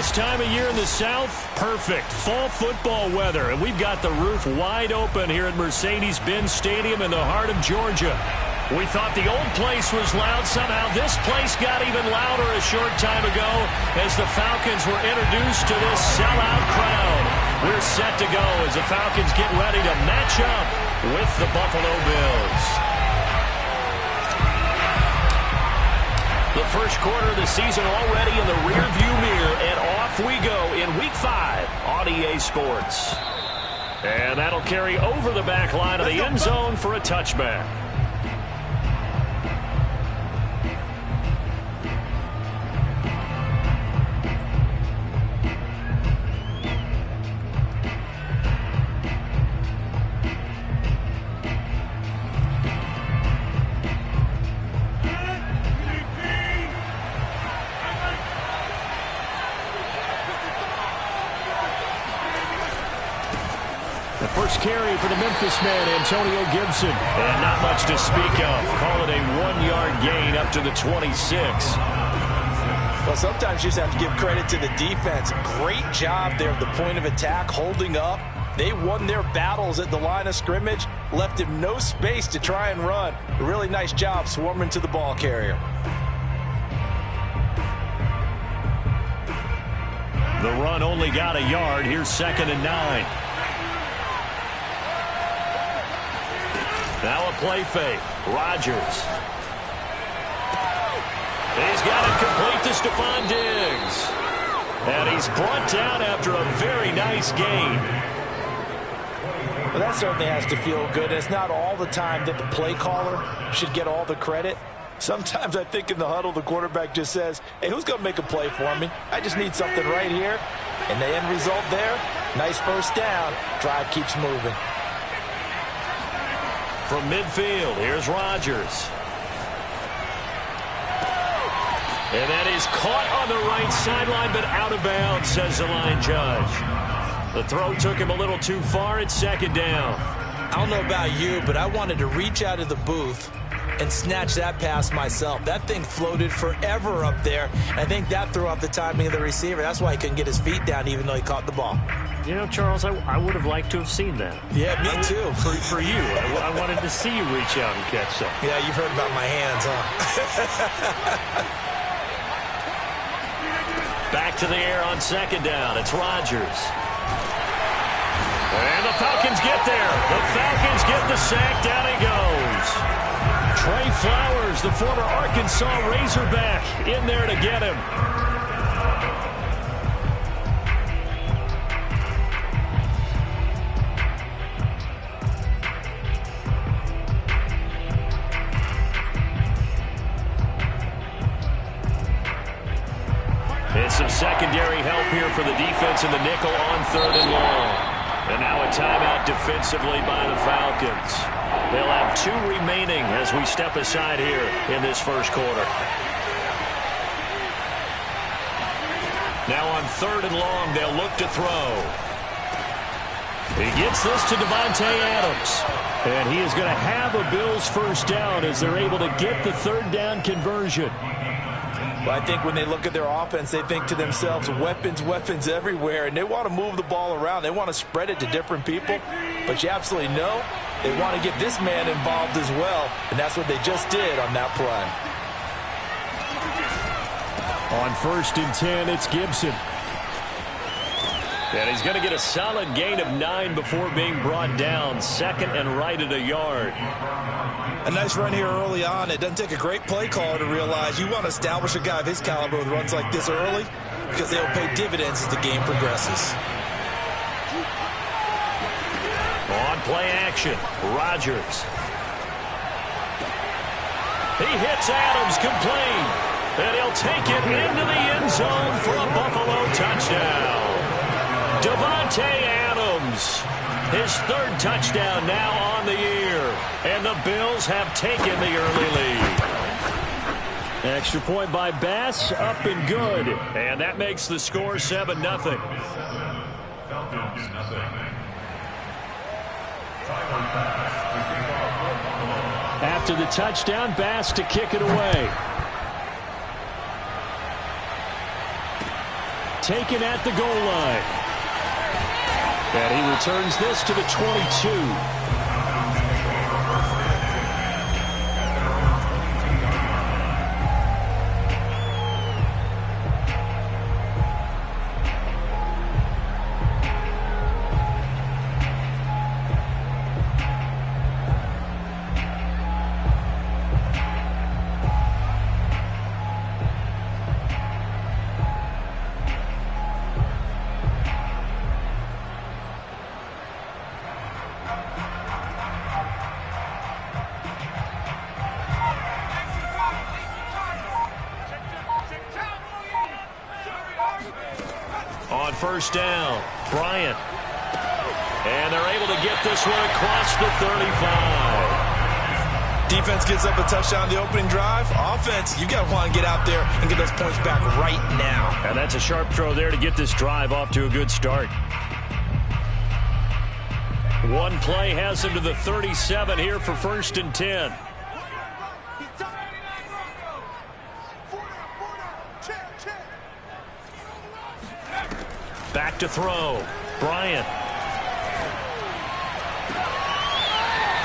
This time of year in the South, perfect. Fall football weather, and we've got the roof wide open here at Mercedes-Benz Stadium in the heart of Georgia. We thought the old place was loud. Somehow this place got even louder a short time ago as the Falcons were introduced to this sellout crowd. We're set to go as the Falcons get ready to match up with the Buffalo Bills. The first quarter of the season already in the rearview mirror, and off we go in Week 5 on EA Sports. And that'll carry over the back line of the end zone for a touchback. First carry for the Memphis man, Antonio Gibson. And not much to speak of. Call it a 1-yard gain up to the 26. Well, sometimes you just have to give credit to the defense. Great job there at the point of attack, holding up. They won their battles at the line of scrimmage, left him no space to try and run. A really nice job swarming to the ball carrier. The run only got a yard. Here's 2nd and 9. Now a play fake. Rodgers. He's got it complete to Stephon Diggs. And he's brought down after a very nice gain. Well, that certainly has to feel good. It's not all the time that the play caller should get all the credit. Sometimes I think in the huddle, the quarterback just says, hey, who's going to make a play for me? I just need something right here. And the end result there, nice first down. Drive keeps moving. From midfield, here's Rodgers. And that is caught on the right sideline, but out of bounds, says the line judge. The throw took him a little too far. It's 2nd down. I don't know about you, but I wanted to reach out of the booth and snatch that pass myself. That thing floated forever up there. I think that threw off the timing of the receiver. That's why he couldn't get his feet down even though he caught the ball. You know, Charles, I would have liked to have seen that. Yeah, me too. For you. I wanted to see you reach out and catch that. Yeah, you've heard about my hands, huh? Back to the air on 2nd down. It's Rodgers. And the Falcons get there. The Falcons get the sack. Down he goes. Trey Flowers, the former Arkansas Razorback, in there to get him. It's some secondary help here for the defense in the nickel on 3rd and long. And now a timeout defensively by the Falcons. They'll have 2 remaining as we step aside here in this first quarter. Now on 3rd and long, they'll look to throw. He gets this to Davante Adams. And he is going to have a Bills first down as they're able to get the 3rd down conversion. Well, I think when they look at their offense, they think to themselves, weapons, weapons everywhere, and they want to move the ball around. They want to spread it to different people, but you absolutely know they want to get this man involved as well, and that's what they just did on that play. On 1st and 10, it's Gibson. And he's going to get a solid gain of 9 before being brought down. 2nd and right at a yard. A nice run here early on. It doesn't take a great play caller to realize you want to establish a guy of his caliber with runs like this early because they'll pay dividends as the game progresses. On play action, Rodgers. He hits Adams complete, and he'll take it into the end zone for a Buffalo touchdown. Davante Adams, his 3rd touchdown now on the year, and the Bills have taken the early lead. Extra point by Bass, up and good, and that makes the score 7-0. After the touchdown, Bass to kick it away. taken at the goal line. And he returns this to the 22. On first down, Bryant. And they're able to get this one across the 35. Defense gets up a touchdown the opening drive. Offense, you got to want to get out there and get those points back right now. And that's a sharp throw there to get this drive off to a good start. One play has him to the 37 here for 1st and 10. Back to throw. Bryant.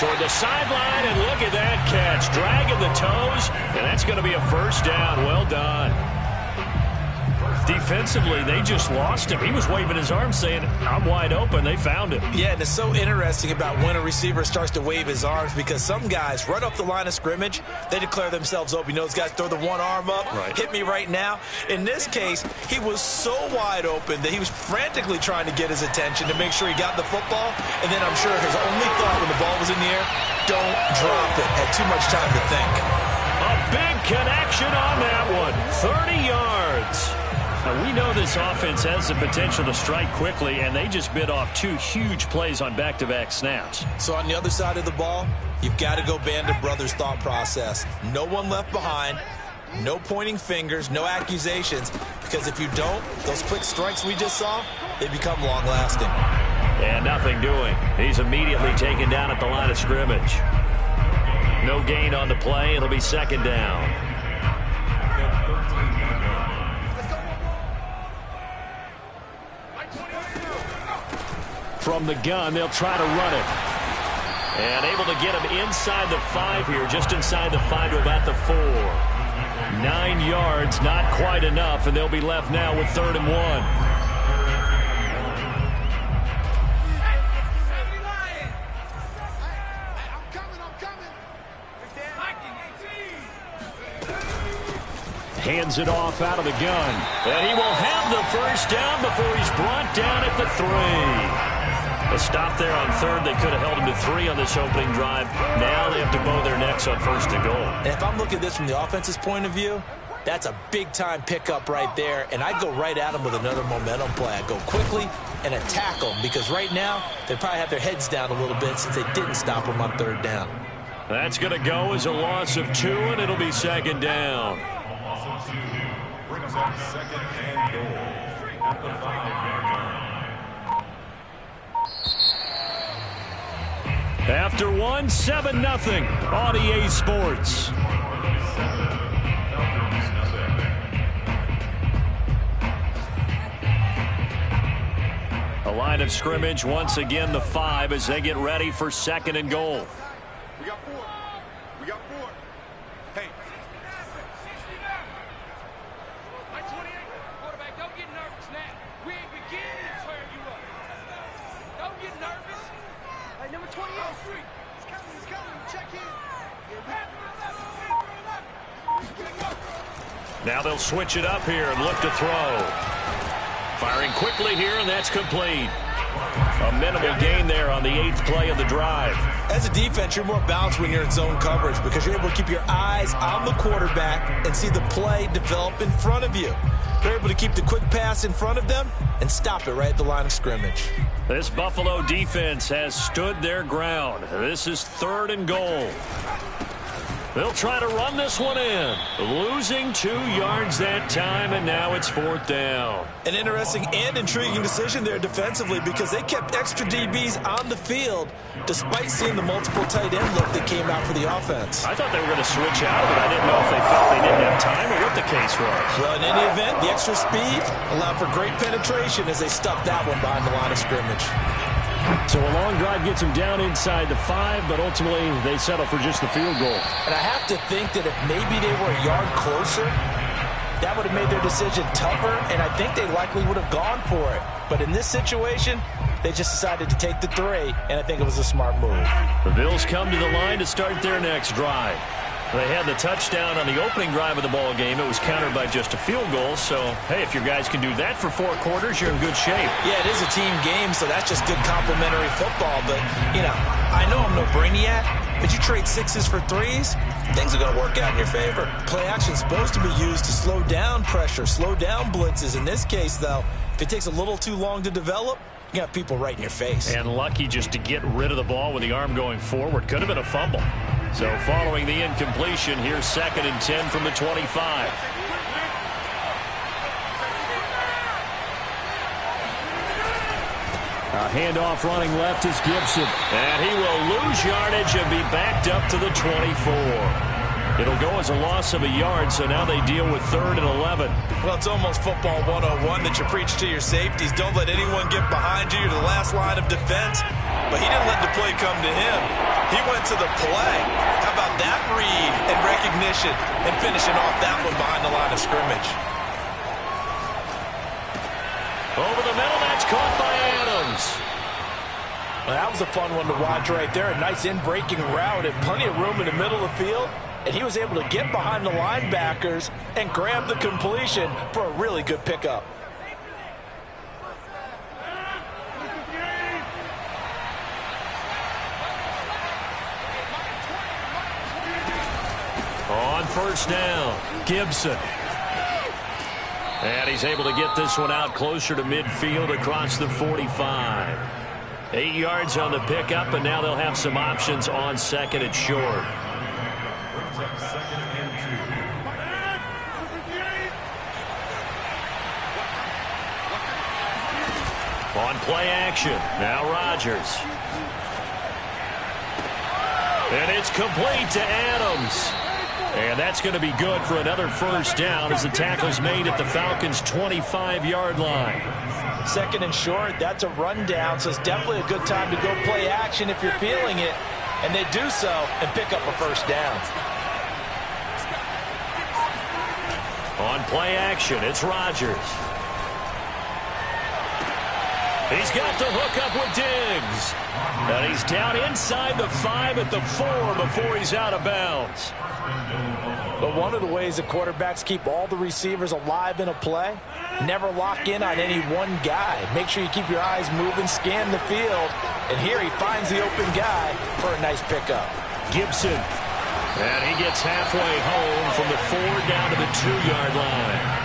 Toward the sideline, and look at that catch. Dragging the toes, and that's going to be a first down. Well done. Defensively, they just lost him. He was waving his arms saying, I'm wide open. They found him. Yeah, and it's so interesting about when a receiver starts to wave his arms, because some guys, right off the line of scrimmage, they declare themselves open. You know, those guys throw the one arm up, hit me right now. In this case, he was so wide open that he was frantically trying to get his attention to make sure he got the football. And then I'm sure his only thought when the ball was in the air, don't drop it. Had too much time to think. A big connection on that one. 30 yards. Now, we know this offense has the potential to strike quickly, and they just bit off 2 huge plays on back-to-back snaps. So on the other side of the ball, you've got to go Band of Brothers thought process. No one left behind, no pointing fingers, no accusations, because if you don't, those quick strikes we just saw, they become long-lasting. And nothing doing. He's immediately taken down at the line of scrimmage. No gain on the play. It'll be 2nd down. From the gun, they'll try to run it. And able to get him inside the 5 here, just inside the 5 to about the 4. 9 yards, not quite enough, and they'll be left now with 3rd and 1. Hands it off out of the gun. And he will have the first down before he's brought down at the 3. A stop there on 3rd. They could have held him to 3 on this opening drive. Now they have to bow their necks on 1st and goal. And if I'm looking at this from the offense's point of view, that's a big-time pickup right there. And I'd go right at him with another momentum play. I'd go quickly and attack them, because right now they probably have their heads down a little bit since they didn't stop him on 3rd down. That's going to go as a loss of 2, and it'll be 2nd down. Brings up 2nd and goal at the 5-yard line. After 1, 7-0 on EA Sports. A line of scrimmage once again, the 5, as they get ready for 2nd and goal. We got 4. We got 4. Hey. Number 28. He's coming. Check in. Now they'll switch it up here and look to throw. Firing quickly here, and that's complete. A minimal gain there on the 8th play of the drive. As a defense, you're more balanced when you're in zone coverage, because you're able to keep your eyes on the quarterback and see the play develop in front of you. They're able to keep the quick pass in front of them and stop it right at the line of scrimmage. This Buffalo defense has stood their ground. This is 3rd and goal. They'll try to run this one in. Losing 2 yards that time, and now it's 4th down. An interesting and intriguing decision there defensively because they kept extra DBs on the field despite seeing the multiple tight end look that came out for the offense. I thought they were going to switch out of it. I didn't know if they felt they didn't have time or what the case was. Well, in any event, the extra speed allowed for great penetration as they stuffed that one behind the line of scrimmage. So a long drive gets them down inside the 5, but ultimately they settle for just the field goal. And I have to think that if maybe they were a yard closer, that would have made their decision tougher, and I think they likely would have gone for it. But in this situation, they just decided to take the 3, and I think it was a smart move. The Bills come to the line to start their next drive. They had the touchdown on the opening drive of the ball game. It was countered by just a field goal. So, hey, if your guys can do that for 4 quarters, you're in good shape. Yeah, it is a team game, so that's just good complementary football. But, you know, I know I'm no brainiac, but you trade 6s for 3s, things are going to work out in your favor. Play action's supposed to be used to slow down pressure, slow down blitzes. In this case, though, if it takes a little too long to develop, you got people right in your face. And lucky just to get rid of the ball with the arm going forward. Could have been a fumble. So following the incompletion, here's 2nd and 10 from the 25. A handoff running left is Gibson. And he will lose yardage and be backed up to the 24. It'll go as a loss of a yard, so now they deal with 3rd and 11. Well, it's almost football 101 that you preach to your safeties. Don't let anyone get behind you. You're the last line of defense. But he didn't let the play come to him. He went to the play. How about that read and recognition and finishing off that one behind the line of scrimmage? Over the middle, that's caught by Adams. Well, that was a fun one to watch right there. A nice in-breaking route and plenty of room in the middle of the field. And he was able to get behind the linebackers and grab the completion for a really good pickup. On 1st down, Gibson. And he's able to get this one out closer to midfield across the 45. 8 yards on the pickup, and now they'll have some options on 2nd and short. On play action, now Rodgers. And it's complete to Adams. And that's going to be good for another 1st down as the tackle's made at the Falcons' 25-yard line. 2nd and short, that's a rundown, so it's definitely a good time to go play action if you're feeling it. And they do so and pick up a 1st down. On play action, it's Rodgers. He's got the hook up with Diggs. And he's down inside the 5 at the 4 before he's out of bounds. But one of the ways that quarterbacks keep all the receivers alive in a play, never lock in on any one guy. Make sure you keep your eyes moving, scan the field. And here he finds the open guy for a nice pickup. Gibson. And he gets halfway home from the 4 down to the 2-yard line.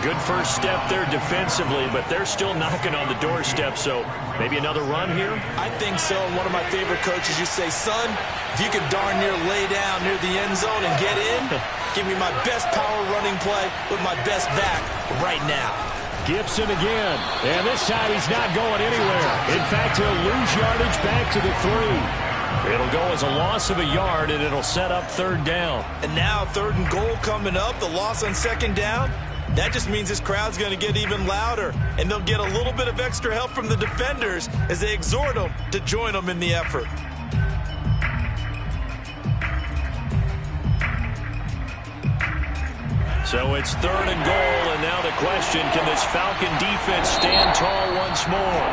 Good first step there defensively, but they're still knocking on the doorstep, so maybe another run here? I think so. And one of my favorite coaches, you say, son, if you could darn near lay down near the end zone and get in, give me my best power running play with my best back right now. Gibson again, and this time he's not going anywhere. In fact, he'll lose yardage back to the 3. It'll go as a loss of a yard, and it'll set up 3rd down. And now 3rd and goal coming up, the loss on 2nd down. That just means this crowd's going to get even louder, and they'll get a little bit of extra help from the defenders as they exhort them to join them in the effort. So it's 3rd and goal, and now the question, can this Falcon defense stand tall once more?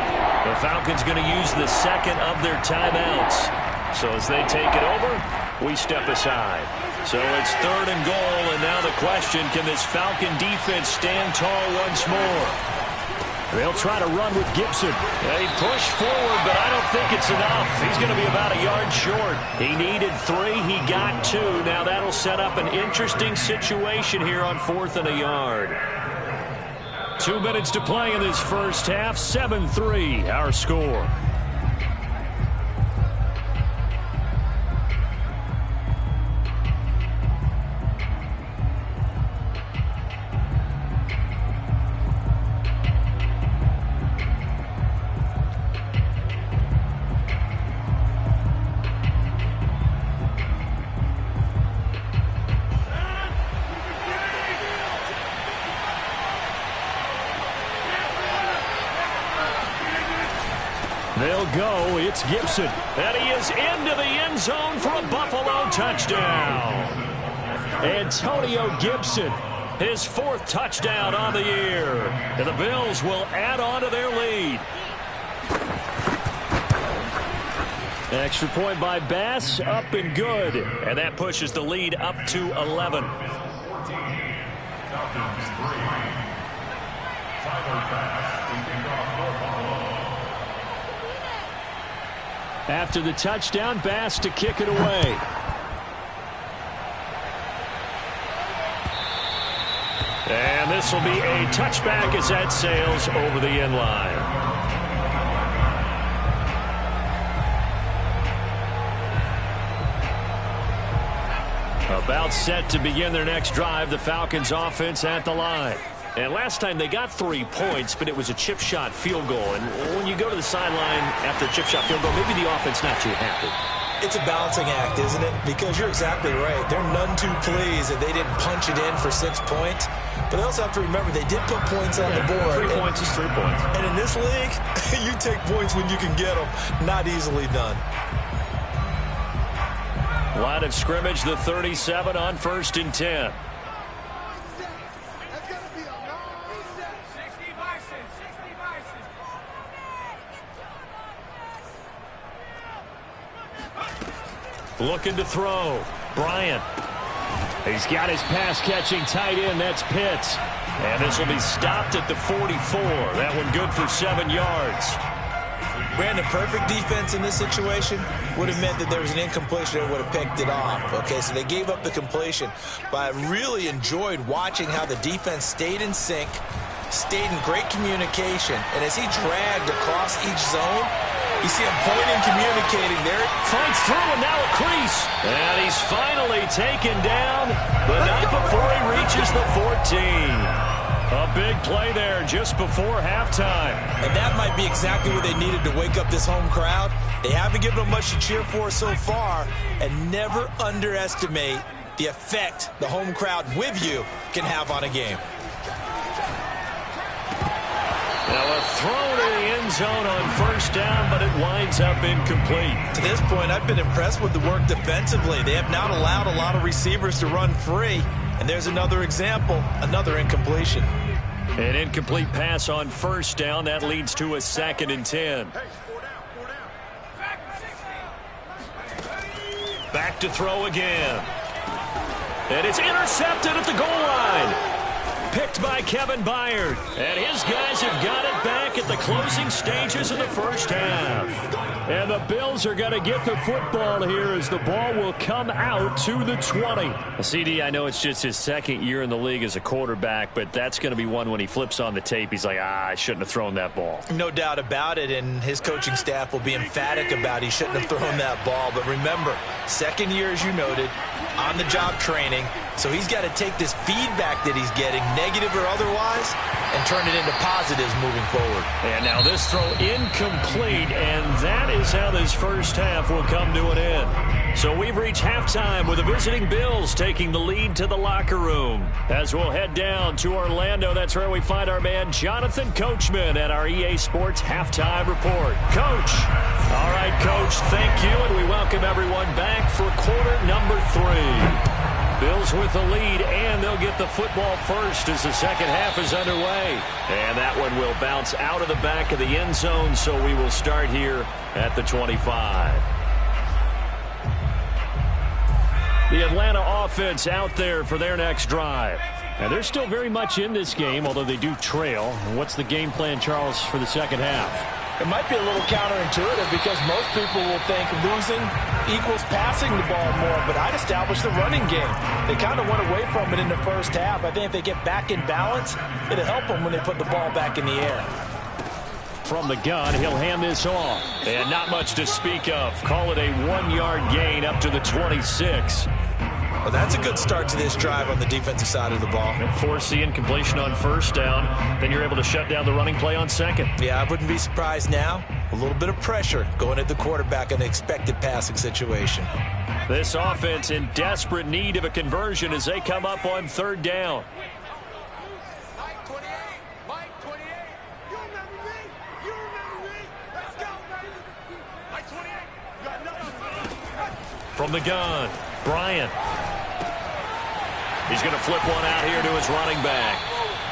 The Falcons going to use the 2nd of their timeouts. So as they take it over, we step aside. So it's 3rd and goal, and now the question, can this Falcon defense stand tall once more? They'll try to run with Gibson. They push forward, but I don't think it's enough. He's going to be about a yard short. He needed 3. He got 2. Now that'll set up an interesting situation here on 4th and a yard. 2 minutes to play in this first half. 7-3, our score. go. It's Gibson. And he is into the end zone for a Buffalo touchdown. Antonio Gibson, his 4th touchdown on the year. And the Bills will add on to their lead. Extra point by Bass, up and good. And that pushes the lead up to 11. After the touchdown, Bass to kick it away. And this will be a touchback as that sails over the end line. About set to begin their next drive, the Falcons offense at the line. And last time they got 3 points, but it was a chip shot field goal. And when you go to the sideline after a chip shot field goal, maybe the offense not too happy. It's a balancing act, isn't it? Because you're exactly right. They're none too pleased that they didn't punch it in for 6 points. But they also have to remember they did put points on the board. 3 points is 3 points. And in this league, you take points when you can get them. Not easily done. Line of scrimmage, the 37 on 1st and 10. Looking to throw. Bryant. He's got his pass-catching tight end. That's Pitts. And this will be stopped at the 44. That one good for 7 yards. Brandon, perfect defense in this situation would have meant that there was an incompletion and would have picked it off. Okay, so they gave up the completion. But I really enjoyed watching how the defense stayed in sync, stayed in great communication. And as he dragged across each zone, you see him pointing, communicating there. Fights through and now a crease. And he's finally taken down, but not before he reaches the 14. A big play there just before halftime. And that might be exactly what they needed to wake up this home crowd. They haven't given them much to cheer for so far. And never underestimate the effect the home crowd with you can have on a game. Now a throw to the end zone on 1st down, but it winds up incomplete. To this point, I've been impressed with the work defensively. They have not allowed a lot of receivers to run free. And there's another example, another incompletion. An incomplete pass on 1st down. That leads to a 2nd and 10. Back to throw again. And it's intercepted at the goal line. Picked by Kevin Byard. And his guys have got it back at the closing stages of the 1st half. And the Bills are going to get the football here as the ball will come out to the 20. CD, I know it's just his 2nd year in the league as a quarterback, but that's going to be one when he flips on the tape. He's like, I shouldn't have thrown that ball. No doubt about it, and his coaching staff will be emphatic about he shouldn't have thrown that ball. But remember, 2nd year, as you noted, on-the-job training. So he's got to take this feedback that he's getting, negative or otherwise, and turn it into positives moving forward. And now this throw incomplete, and that is how this 1st half will come to an end. So we've reached halftime with the visiting Bills taking the lead to the locker room. As we'll head down to Orlando, that's where we find our man Jonathan Coachman at our EA Sports Halftime Report. Coach. All right, Coach, thank you, and we welcome everyone back for quarter number 3. Bills with the lead, and they'll get the football first as the 2nd half is underway. And that one will bounce out of the back of the end zone, so we will start here at the 25. The Atlanta offense out there for their next drive. And they're still very much in this game, although they do trail. What's the game plan, Charles, for the 2nd half? It might be a little counterintuitive because most people will think losing equals passing the ball more, but I'd establish the running game. They kind of went away from it in the 1st half. I think if they get back in balance, it'll help them when they put the ball back in the air. From the gun, he'll hand this off. And not much to speak of. Call it a 1-yard gain up to the 26. Well, that's a good start to this drive on the defensive side of the ball. Force the incompletion on 1st down. Then you're able to shut down the running play on 2nd. Yeah, I wouldn't be surprised now. A little bit of pressure going at the quarterback in an expected passing situation. This offense in desperate need of a conversion as they come up on 3rd down. Mike 28, Mike 28. You remember me? You remember me? Let's go, baby. From the gun, Bryant. He's going to flip one out here to his running back.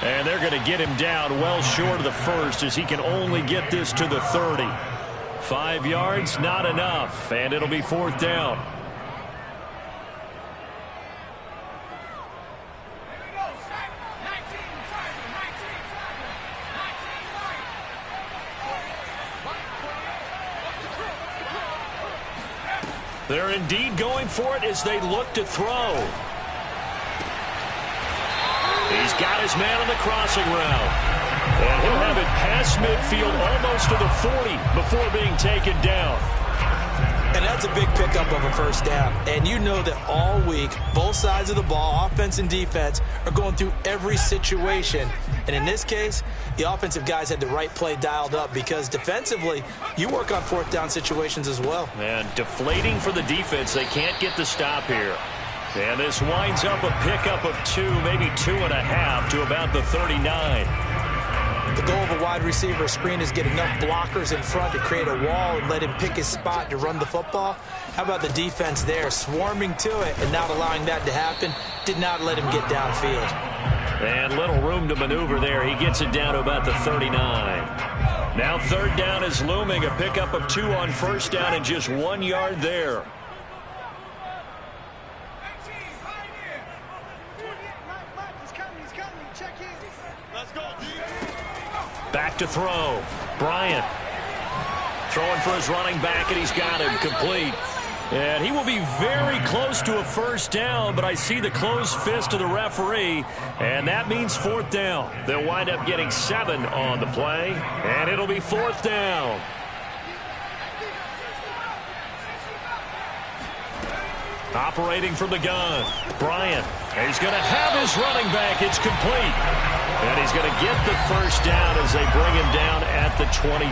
And they're going to get him down well short of the first as he can only get this to the 30. 5 yards, not enough, and it'll be 4th down. They're indeed going for it as they look to throw. He's got his man on the crossing route. And he'll have it past midfield almost to the 40 before being taken down. And that's a big pickup of a first down. And you know that all week, both sides of the ball, offense and defense, are going through every situation. And in this case, the offensive guys had the right play dialed up because defensively, you work on 4th down situations as well. And deflating for the defense. They can't get the stop here. And this winds up a pickup of 2, maybe 2.5 to about the 39. The goal of a wide receiver screen is get enough blockers in front to create a wall and let him pick his spot to run the football. How about the defense there, swarming to it and not allowing that to happen? Did not let him get downfield. And little room to maneuver there. He gets it down to about the 39. Now 3rd down is looming. A pickup of 2 on 1st down and just 1 yard there. Back to throw. Bryant throwing for his running back, and he's got him complete. And he will be very close to a first down, but I see the closed fist of the referee, and that means 4th down. They'll wind up getting 7 on the play, and it'll be 4th down. Operating from the gun, Bryant. And he's going to have his running back. It's complete. And he's going to get the first down as they bring him down at the 23.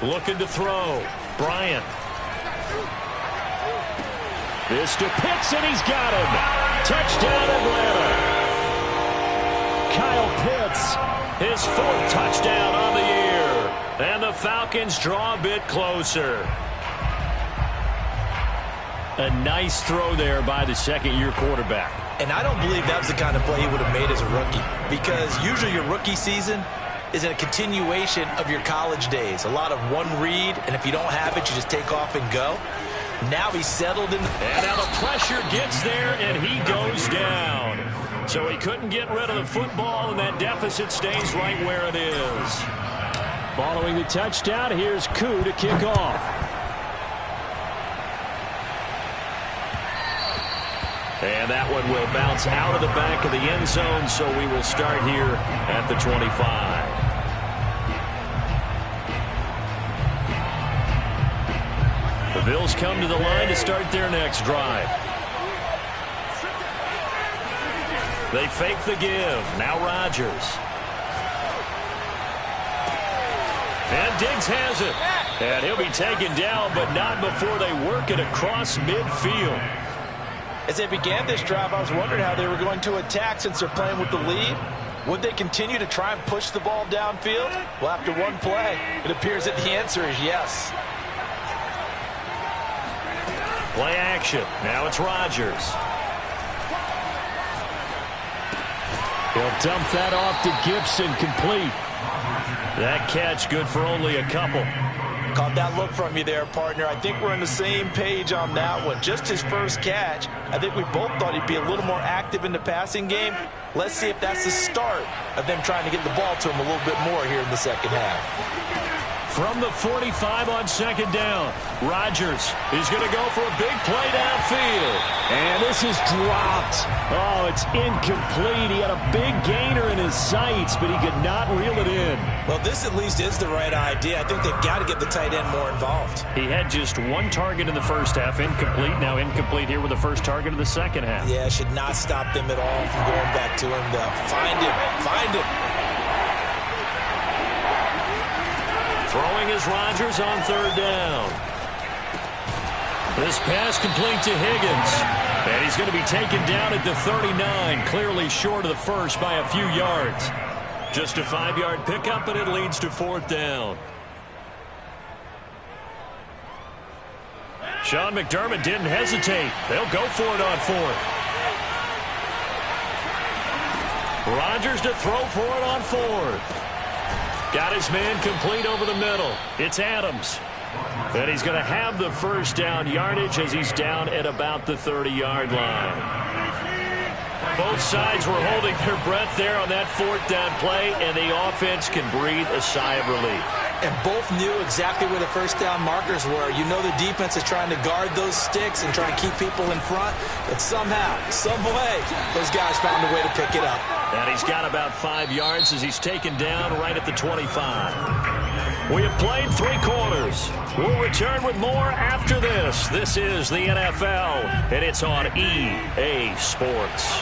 Looking to throw. Bryant. This to Pitts, and he's got him. Touchdown, Atlanta. Kyle Pitts, his 4th touchdown on the year. And the Falcons draw a bit closer. A nice throw there by the second-year quarterback. And I don't believe that was the kind of play he would have made as a rookie, because usually your rookie season is a continuation of your college days. A lot of one read, and if you don't have it, you just take off and go. Now he's settled in. And now the pressure gets there, and he goes down. So he couldn't get rid of the football, and that deficit stays right where it is. Following the touchdown, here's Koo to kick off. And that one will bounce out of the back of the end zone, so we will start here at the 25. The Bills come to the line to start their next drive. They fake the give. Now Rodgers. And Diggs has it. And he'll be taken down, but not before they work it across midfield. As they began this drive, I was wondering how they were going to attack since they're playing with the lead. Would they continue to try and push the ball downfield? Well, after one play, it appears that the answer is yes. Play action. Now it's Rodgers. He'll dump that off to Gibson, complete. That catch good for only a couple. Caught that look from you there, partner. I think we're on the same page on that one. Just his first catch. I think we both thought he'd be a little more active in the passing game. Let's see if that's the start of them trying to get the ball to him a little bit more here in the second half. From the 45 on second down, Rodgers is going to go for a big play downfield. And this is dropped. Oh, it's incomplete. He had a big gainer in his sights, but he could not reel it in. Well, this at least is the right idea. I think they've got to get the tight end more involved. He had just one target in the first half, incomplete. Now incomplete here with the first target of the second half. Yeah, should not stop them at all from going back to him. Find him. Find him. Throwing is Rodgers on third down. This pass complete to Higgins. And he's going to be taken down at the 39, clearly short of the first by a few yards. Just a 5-yard pickup, and it leads to 4th down. Sean McDermott didn't hesitate. They'll go for it on 4th. Rodgers to throw for it on 4th. Got his man complete over the middle. It's Adams. And he's going to have the first down yardage as he's down at about the 30-yard line. Both sides were holding their breath there on that 4th down play, and the offense can breathe a sigh of relief. And both knew exactly where the first down markers were. You know the defense is trying to guard those sticks and trying to keep people in front, but somehow, some way, those guys found a way to pick it up. And he's got about 5 yards as he's taken down right at the 25. We have played 3 quarters. We'll return with more after this. This is the NFL, and it's on EA Sports.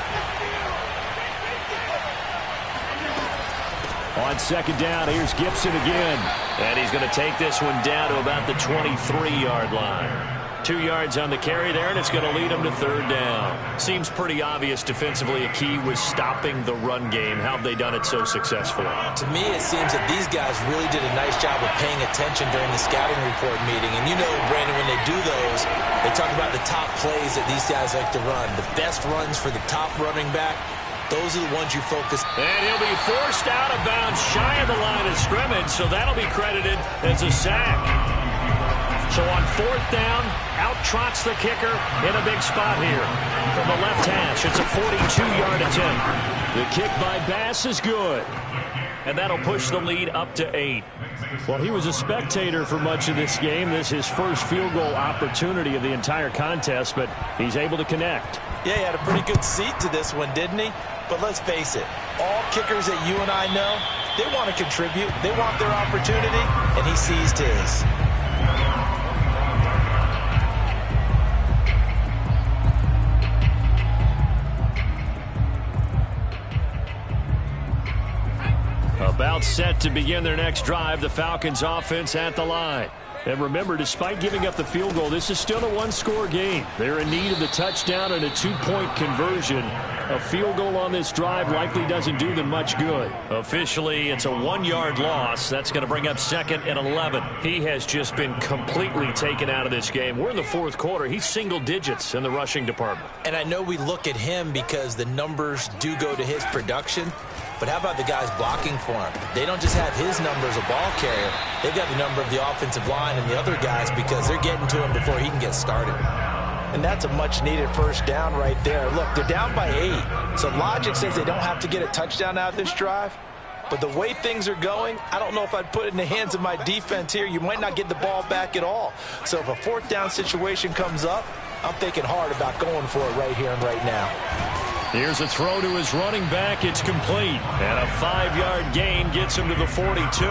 On second down, here's Gibson again. And he's going to take this one down to about the 23-yard line. 2 yards on the carry there, and it's going to lead him to 3rd down. Seems pretty obvious defensively a key was stopping the run game. How have they done it so successfully? To me, it seems that these guys really did a nice job of paying attention during the scouting report meeting. And you know, Brandon, when they do those, they talk about the top plays that these guys like to run. The best runs for the top running back. Those are the ones you focus. And he'll be forced out of bounds shy of the line of scrimmage, so that'll be credited as a sack. So on 4th down, out trots the kicker in a big spot here. From the left hash, it's a 42-yard attempt. The kick by Bass is good. And that'll push the lead up to 8. Well, he was a spectator for much of this game. This is his first field goal opportunity of the entire contest, but he's able to connect. Yeah, he had a pretty good seat to this one, didn't he? But let's face it, all kickers that you and I know, they want to contribute. They want their opportunity, and he seized his. About set to begin their next drive, the Falcons offense at the line. And remember, despite giving up the field goal, this is still a one-score game. They're in need of the touchdown and a 2-point conversion. A field goal on this drive likely doesn't do them much good. Officially, it's a 1-yard loss. That's going to bring up 2nd and 11. He has just been completely taken out of this game. We're in the 4th quarter. He's single digits in the rushing department. And I know we look at him because the numbers do go to his production. But how about the guys blocking for him? They don't just have his number as a ball carrier. They've got the number of the offensive line and the other guys because they're getting to him before he can get started. And that's a much-needed first down right there. Look, they're down by 8. So logic says they don't have to get a touchdown out of this drive. But the way things are going, I don't know if I'd put it in the hands of my defense here. You might not get the ball back at all. So if a 4th down situation comes up, I'm thinking hard about going for it right here and right now. Here's a throw to his running back. It's complete. And a 5-yard gain gets him to the 42.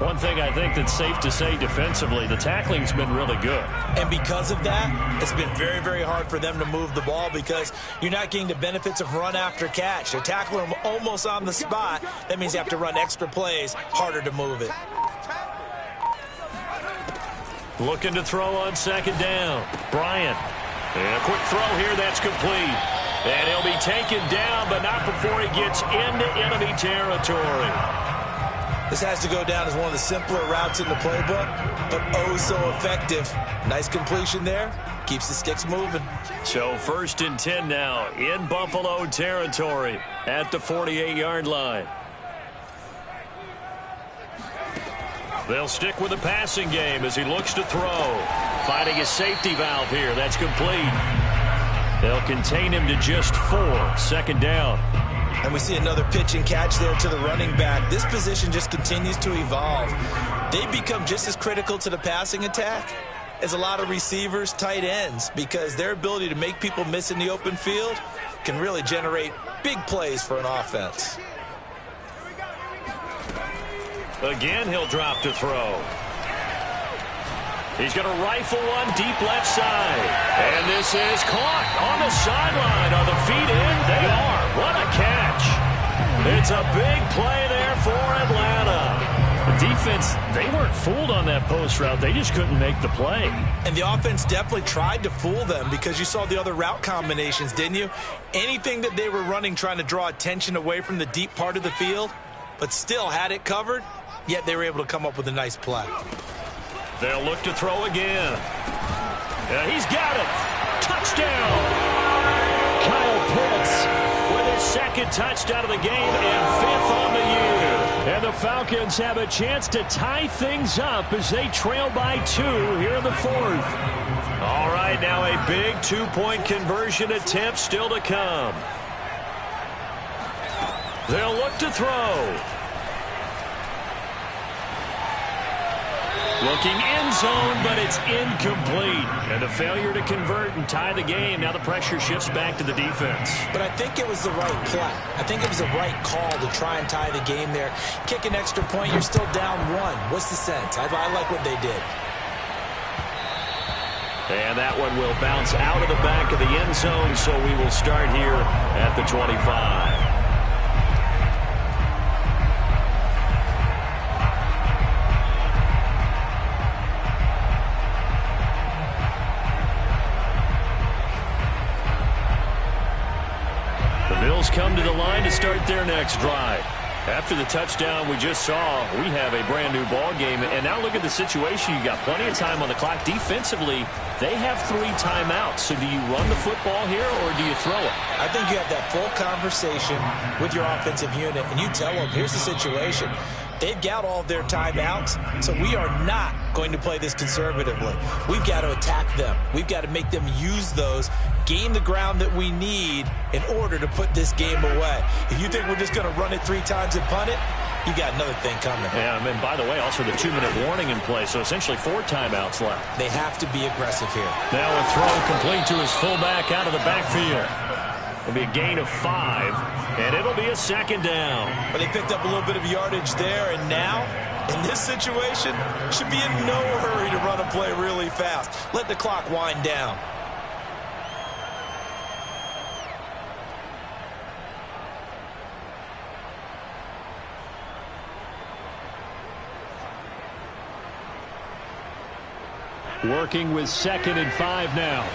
One thing I think that's safe to say defensively, the tackling's been really good. And because of that, it's been very, very hard for them to move the ball because you're not getting the benefits of run after catch. They're tackling them almost on the spot. That means you have to run extra plays, harder to move it. Looking to throw on 2nd down. Bryant. And a quick throw here, that's complete. And he'll be taken down, but not before he gets into enemy territory. This has to go down as one of the simpler routes in the playbook, but oh so effective. Nice completion there. Keeps the sticks moving. So 1st and 10 now in Buffalo territory at the 48-yard line. They'll stick with the passing game as he looks to throw. Finding his safety valve here. That's complete. They'll contain him to just 4. 2nd down. And we see another pitch and catch there to the running back. This position just continues to evolve. They become just as critical to the passing attack as a lot of receivers, tight ends, because their ability to make people miss in the open field can really generate big plays for an offense. Again, he'll drop to throw. He's going to rifle one deep left side. And this is caught on the sideline. Are the feet in? They are. What a catch. It's a big play there for Atlanta. The defense, they weren't fooled on that post route. They just couldn't make the play. And the offense definitely tried to fool them because you saw the other route combinations, didn't you? Anything that they were running trying to draw attention away from the deep part of the field, but still had it covered, yet they were able to come up with a nice play. They'll look to throw again. Yeah, he's got it. Touchdown. Kyle Pitts with his second touchdown of the game and 5th on the year. And the Falcons have a chance to tie things up as they trail by 2 here in the 4th. All right, now a big 2-point conversion attempt still to come. They'll look to throw. Looking end zone, but it's incomplete. And a failure to convert and tie the game. Now the pressure shifts back to the defense. But I think it was the right play. I think it was the right call to try and tie the game there. Kick an extra point, you're still down 1. What's the sense? I like what they did. And that one will bounce out of the back of the end zone, so we will start here at the 25. Come to the line to start their next drive. After the touchdown we just saw, we have a brand new ball game. And now look at the situation. You got plenty of time on the clock. Defensively, they have 3 timeouts. So do you run the football here or do you throw it? I think you have that full conversation with your offensive unit, and you tell them, here's the situation. They've got all of their timeouts, so we are not going to play this conservatively. We've got to attack them. We've got to make them use those, gain the ground that we need in order to put this game away. If you think we're just going to run it 3 times and punt it, you got another thing coming. Yeah, and by the way, also the 2-minute warning in play, so essentially 4 timeouts left. They have to be aggressive here. Now a throw complete to his fullback out of the backfield. It'll be a gain of 5, and it'll be a 2nd down. But they picked up a little bit of yardage there, and now, in this situation, should be in no hurry to run a play really fast. Let the clock wind down. Working with 2nd and 5 now.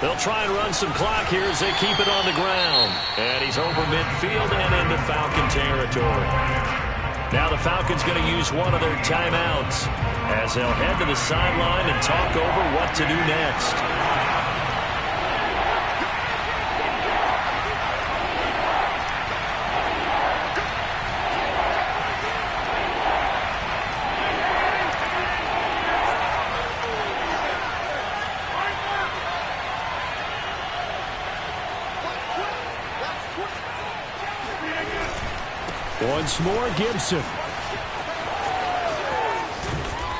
They'll try and run some clock here as they keep it on the ground. And he's over midfield and into Falcon territory. Now the Falcons going to use one of their timeouts as they'll head to the sideline and talk over what to do next. Once more, Gibson.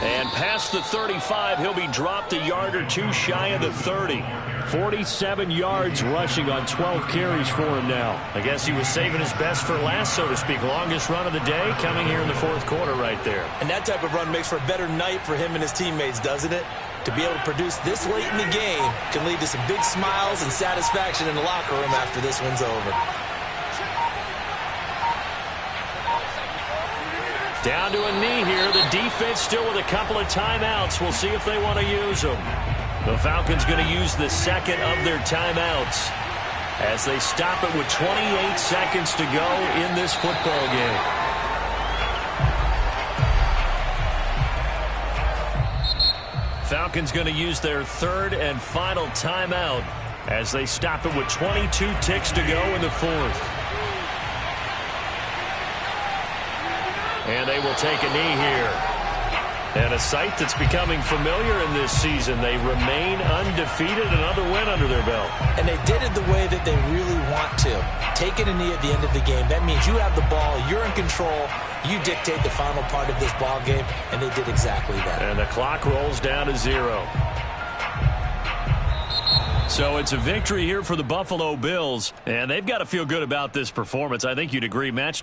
And past the 35, he'll be dropped a yard or 2 shy of the 30. 47 yards rushing on 12 carries for him now. I guess he was saving his best for last, so to speak. Longest run of the day coming here in the 4th quarter right there. And that type of run makes for a better night for him and his teammates, doesn't it? To be able to produce this late in the game can lead to some big smiles and satisfaction in the locker room after this one's over. Down to a knee here. The defense still with a couple of timeouts. We'll see if they want to use them. The Falcons going to use the 2nd of their timeouts as they stop it with 28 seconds to go in this football game. Falcons going to use their 3rd and final timeout as they stop it with 22 ticks to go in the 4th. And they will take a knee here. And a sight that's becoming familiar in this season. They remain undefeated, another win under their belt. And they did it the way that they really want to. Taking a knee at the end of the game. That means you have the ball, you're in control, you dictate the final part of this ball game, and they did exactly that. And the clock rolls down to 0. So it's a victory here for the Buffalo Bills, and they've got to feel good about this performance. I think you'd agree. Match